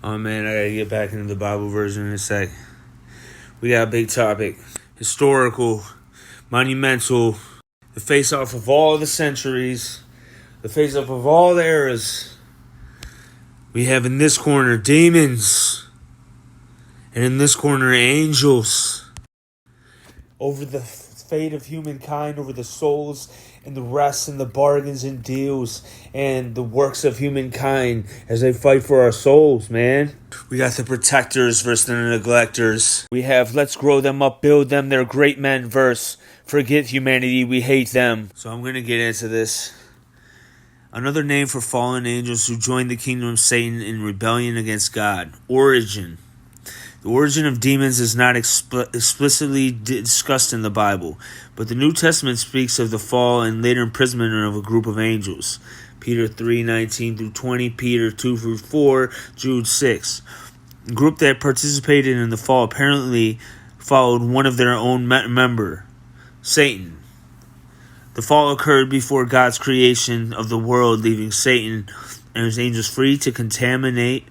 Oh man, I gotta get back into the Bible version in a sec. We got a big topic. Historical, monumental, the face off of all the centuries, the face off of all the eras. We have in this corner demons, and in this corner angels. Over the fate of humankind, over the souls and the rest and the bargains and deals and the works of humankind as they fight for our souls, man. We got the protectors versus the neglectors. We have let's grow them up, build them, they're great men versus forget humanity, we hate them. So I'm going to get into this. Another name for fallen angels who joined the kingdom of Satan in rebellion against God. Origin. The origin of demons is not explicitly discussed in the Bible, but the New Testament speaks of the fall and later imprisonment of a group of angels. Peter 3:19-20, Peter 2-4, Jude 6. The group that participated in the fall apparently followed one of their own member, Satan. The fall occurred before God's creation of the world, leaving Satan and his angels free to contaminate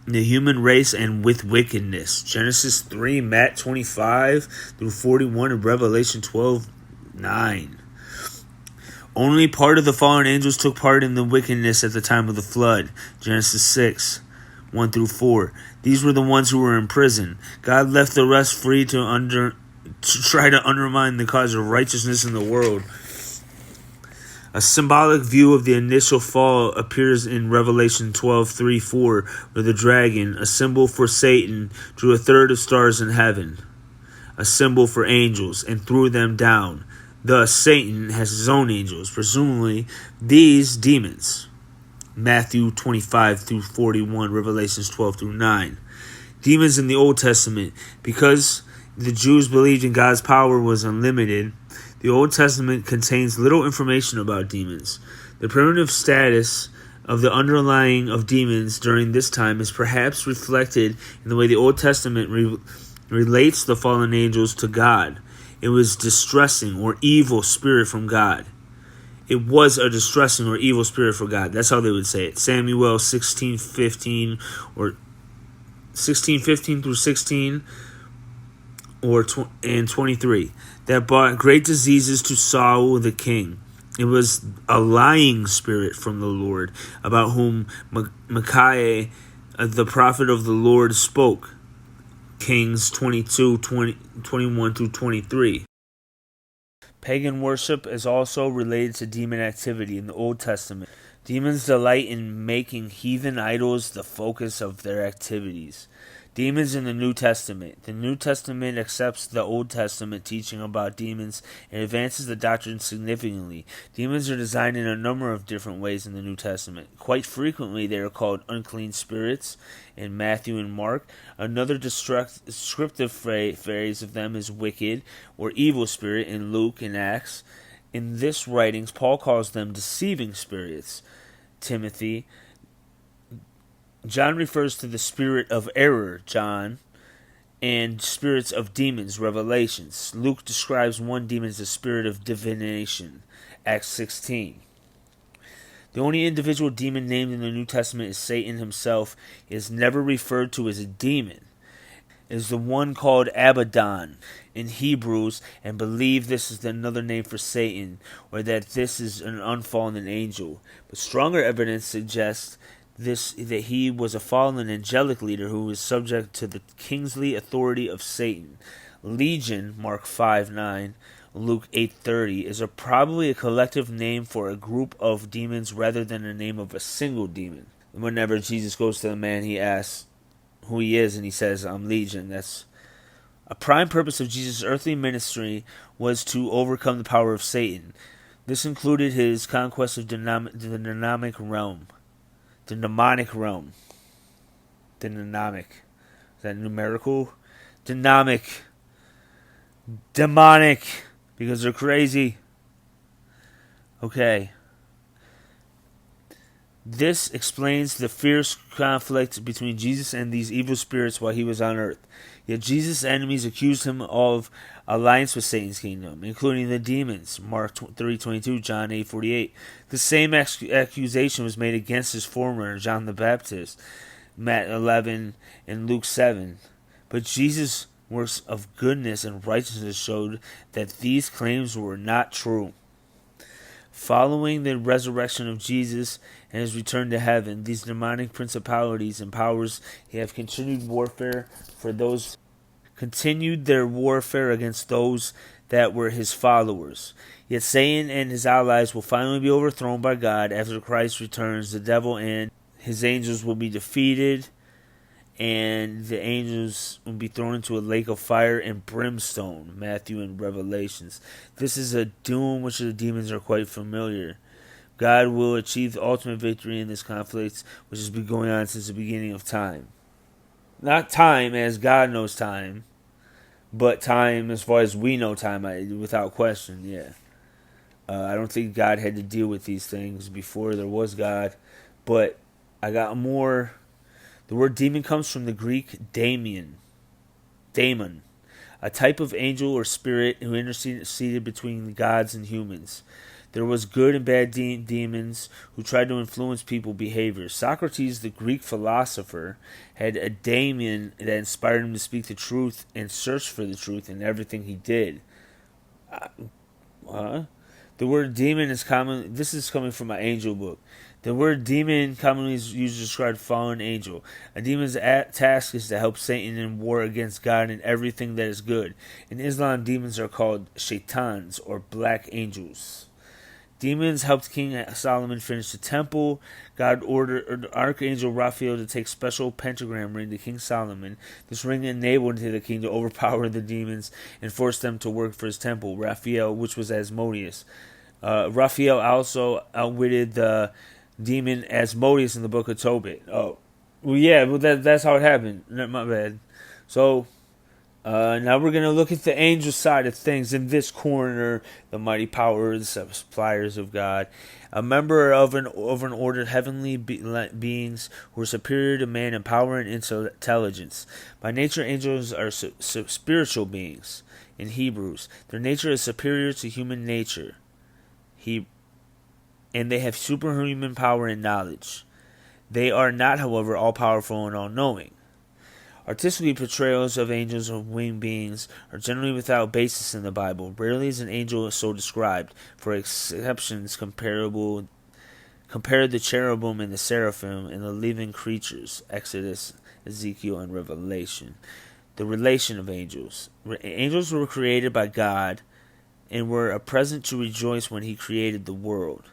the human race and with wickedness. Genesis 3, Matt 25-41, and Revelation 12:9. Only part of the fallen angels took part in the wickedness at the time of the flood. Genesis 6, 1-4. These were the ones who were in prison. God left the rest free to try to undermine the cause of righteousness in the world. A symbolic view of the initial fall appears in Revelation 12:3-4, where the dragon, a symbol for Satan, drew a third of stars in heaven, a symbol for angels, and threw them down. Thus, Satan has his own angels, presumably these demons. Matthew 25-41, Revelations 12-9. Demons in the Old Testament. Because the Jews believed in God's power was unlimited, the Old Testament contains little information about demons. The primitive status of the underlying of demons during this time is perhaps reflected in the way the Old Testament relates the fallen angels to God. It was distressing or evil spirit from God. It was a distressing or evil spirit from God. That's how they would say it. Samuel 16:15 or 16:15-16 and 23. That brought great diseases to Saul the king. It was a lying spirit from the Lord, about whom Micaiah, the prophet of the Lord, spoke. Kings 22:21-23. Pagan worship is also related to demon activity in the Old Testament. Demons delight in making heathen idols the focus of their activities. Demons in the New Testament. The New Testament accepts the Old Testament teaching about demons and advances the doctrine significantly. Demons are designed in a number of different ways in the New Testament. Quite frequently, they are called unclean spirits in Matthew and Mark. Another descriptive phrase of them is wicked or evil spirit in Luke and Acts. In this writings, Paul calls them deceiving spirits. Timothy. John refers to the spirit of error, John, and spirits of demons, Revelations. Luke describes one demon as a spirit of divination, Acts 16. The only individual demon named in the New Testament is Satan himself. He is never referred to as a demon. It is the one called Abaddon in Hebrews, and believe this is another name for Satan, or that this is an unfallen angel. But stronger evidence suggests that he was a fallen angelic leader who was subject to the kingly authority of Satan. Legion, Mark 5:9, Luke 8:30, is probably a collective name for a group of demons rather than a name of a single demon. Whenever Jesus goes to the man, he asks who he is, and he says, "I'm Legion." That's a prime purpose of Jesus' earthly ministry was to overcome the power of Satan. This included his conquest of the demonic realm. The demonic realm. The demonic. Is that numerical? Demonic. Because they're crazy. Okay. This explains the fierce conflict between Jesus and these evil spirits while he was on earth. Yet Jesus' enemies accused him of alliance with Satan's kingdom, including the demons, Mark 3:22, John 8:48. The same accusation was made against his forerunner, John the Baptist. Matt 11 and Luke 7. But Jesus' works of goodness and righteousness showed that these claims were not true. Following the resurrection of Jesus and his return to heaven, these demonic principalities and powers have continued their warfare against those that were his followers. Yet Satan and his allies will finally be overthrown by God after Christ returns. The devil and his angels will be defeated, and the angels will be thrown into a lake of fire and brimstone. Matthew and Revelations. This is a doom which the demons are quite familiar. God will achieve the ultimate victory in this conflict, which has been going on since the beginning of time. Not time as God knows time, but time as far as we know time, without question, yeah. I don't think God had to deal with these things before there was God, but I got more. The word demon comes from the Greek daemon, a type of angel or spirit who interceded between the gods and humans. There was good and bad demons who tried to influence people's behavior. Socrates, the Greek philosopher, had a daemon that inspired him to speak the truth and search for the truth in everything he did. The word demon is common. This is coming from my angel book. The word demon commonly is used to describe a fallen angel. A demon's task is to help Satan in war against God and everything that is good. In Islam, demons are called shaitans or black angels. Demons helped King Solomon finish the temple. God ordered Archangel Raphael to take special pentagram ring to King Solomon. This ring enabled the king to overpower the demons and force them to work for his temple. Raphael, which was Asmodeus. Raphael also outwitted the demon Asmodeus in the book of Tobit. Oh, well, yeah, well that's how it happened. My bad. So, now we're going to look at the angel side of things in this corner, the mighty powers, suppliers of God. A member of an order of heavenly beings who are superior to man in power and intelligence. By nature, angels are spiritual beings in Hebrews. Their nature is superior to human nature. And they have superhuman power and knowledge. They are not, however, all-powerful and all-knowing. Artistically, portrayals of angels or winged beings are generally without basis in the Bible. Rarely is an angel so described. For exceptions, compare the cherubim and the seraphim and the living creatures, Exodus, Ezekiel, and Revelation. The relation of angels. Angels were created by God and were present to rejoice when he created the world.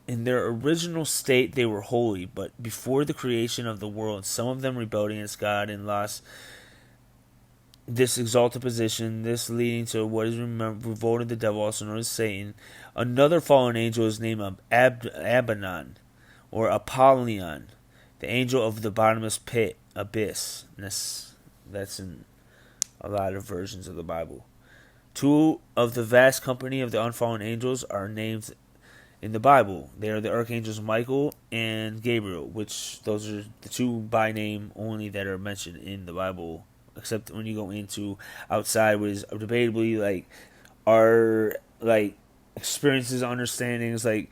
In their original state, they were holy, but before the creation of the world, some of them rebelled against God and lost this exalted position, this leading to what is revolted the devil, also known as Satan. Another fallen angel is named Abaddon, or Apollyon, the angel of the bottomless pit, abyss. That's in a lot of versions of the Bible. Two of the vast company of the unfallen angels are named in the Bible. They are the archangels Michael and Gabriel, which those are the two by name only that are mentioned in the Bible, except when you go into outside, which is debatably like our like experiences, understandings, like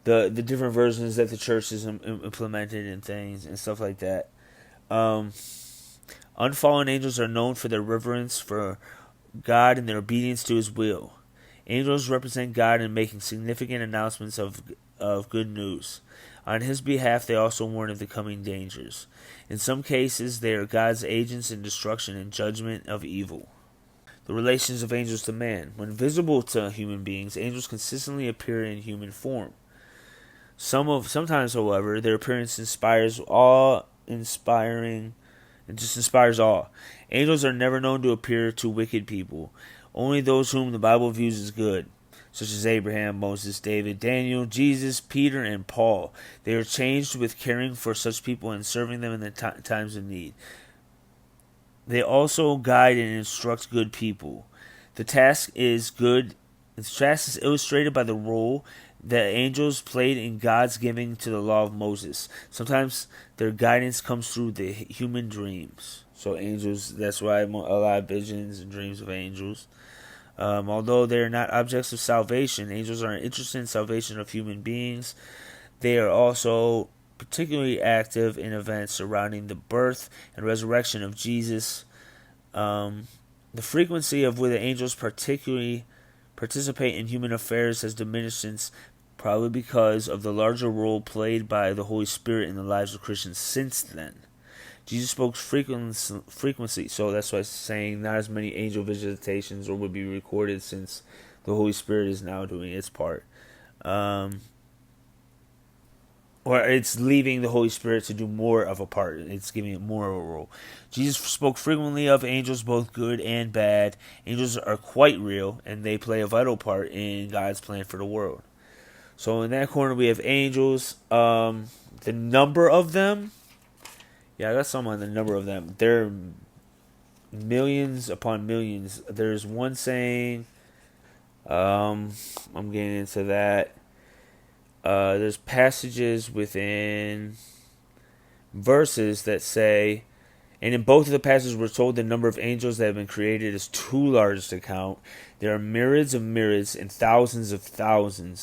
the different versions that the church has implemented and things and stuff like that. Unfallen angels are known for their reverence for God and their obedience to his will. Angels represent God in making significant announcements of good news. On his behalf, they also warn of the coming dangers. In some cases, they are God's agents in destruction and judgment of evil. The relations of angels to man. When visible to human beings, angels consistently appear in human form. Sometimes, however, their appearance inspires awe. Angels are never known to appear to wicked people. Only those whom the Bible views as good, such as Abraham, Moses, David, Daniel, Jesus, Peter, and Paul. They are charged with caring for such people and serving them in the times of need. They also guide and instruct good people. The task is illustrated by the role that angels played in God's giving to the law of Moses. Sometimes their guidance comes through the human dreams. So angels, that's why a lot of visions and dreams of angels. Although they are not objects of salvation, angels are interested in salvation of human beings. They are also particularly active in events surrounding the birth and resurrection of Jesus. The frequency of where the angels particularly participate in human affairs has diminished since, probably because of the larger role played by the Holy Spirit in the lives of Christians since then. Jesus spoke frequency, so that's why it's saying not as many angel visitations or would be recorded since the Holy Spirit is now doing its part. Or it's leaving the Holy Spirit to do more of a part. It's giving it more of a role. Jesus spoke frequently of angels, both good and bad. Angels are quite real, and they play a vital part in God's plan for the world. So in that corner, we have angels. The number of them, yeah, I got some on the number of them. They're millions upon millions. There's one saying, I'm getting into that. There's passages within verses that say, and in both of the passages we're told the number of angels that have been created is too large to count. There are myriads of myriads and thousands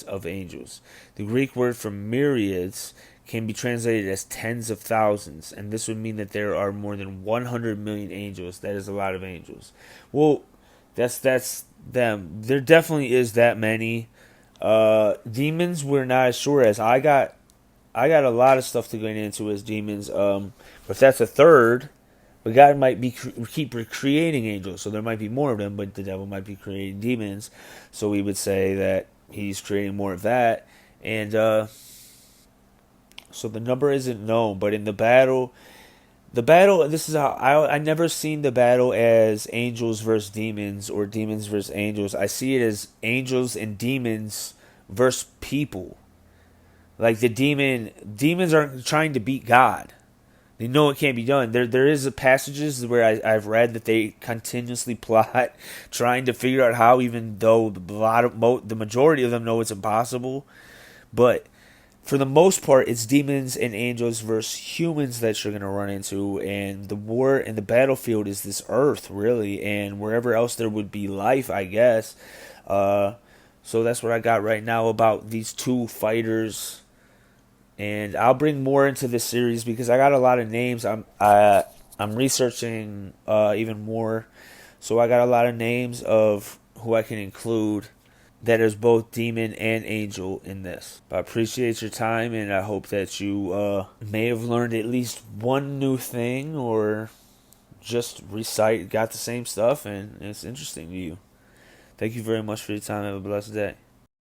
of angels. The Greek word for myriads can be translated as tens of thousands, and this would mean that there are more than 100 million angels. That is a lot of angels. Well, that's them. There definitely is that many. Demons we're not as sure as. I got a lot of stuff to get into as demons. But if that's a third, but God might be keep creating angels, so there might be more of them. But the devil might be creating demons, so we would say that he's creating more of that. And so the number isn't known. But in the battle. This is how I never seen the battle as angels versus demons or demons versus angels. I see it as angels and demons versus people. Like demons aren't trying to beat God. They know it can't be done. There is passages where I've read that they continuously plot, trying to figure out how, even though the majority of them know it's impossible. But for the most part, it's demons and angels versus humans that you're going to run into. And the war and the battlefield is this earth, really. And wherever else there would be life, I guess. So that's what I got right now about these two fighters. And I'll bring more into this series because I got a lot of names. I'm researching even more. So I got a lot of names of who I can include that is both demon and angel in this. I appreciate your time, and I hope that you may have learned at least one new thing or just got the same stuff, and it's interesting to you. Thank you very much for your time. Have a blessed day.